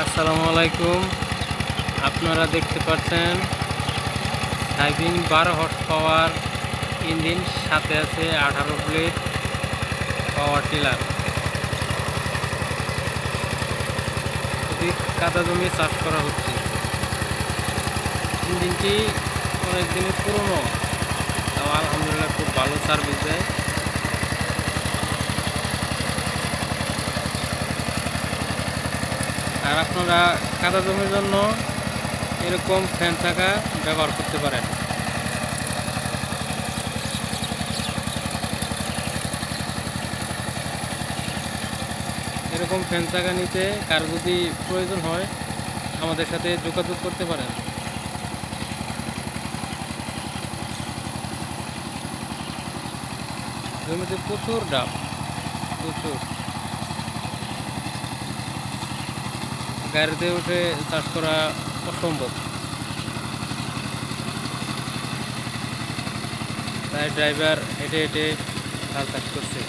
আসসালামু আলাইকুম। আপনারা দেখতে পাচ্ছেন সাইবিন 12 হর্স পাওয়ার ইঞ্জিন, সাথে আছে 18 ব্লেড পাওয়ার টিলার। খুবই কাদা জমি চাষ করা হচ্ছে। ইঞ্জিনটি অনেক দিনের পুরনো, তাও আলহামদুলিল্লাহ খুব ভালো সার্ভিস দেয়। আর আপনারা কাদা জমির জন্য এরকম ফ্যান চাকা ব্যবহার করতে পারেন। এরকম ফ্যান চাকা নিতে কার যদি প্রয়োজন হয় আমাদের সাথে যোগাযোগ করতে পারেন। জমিতে প্রচুর ডাব, প্রচুর। গাড়িতে উঠে চাষ করা অসম্ভব, তাই ড্রাইভার হেঁটে হেঁটে হাল চাষ করছে।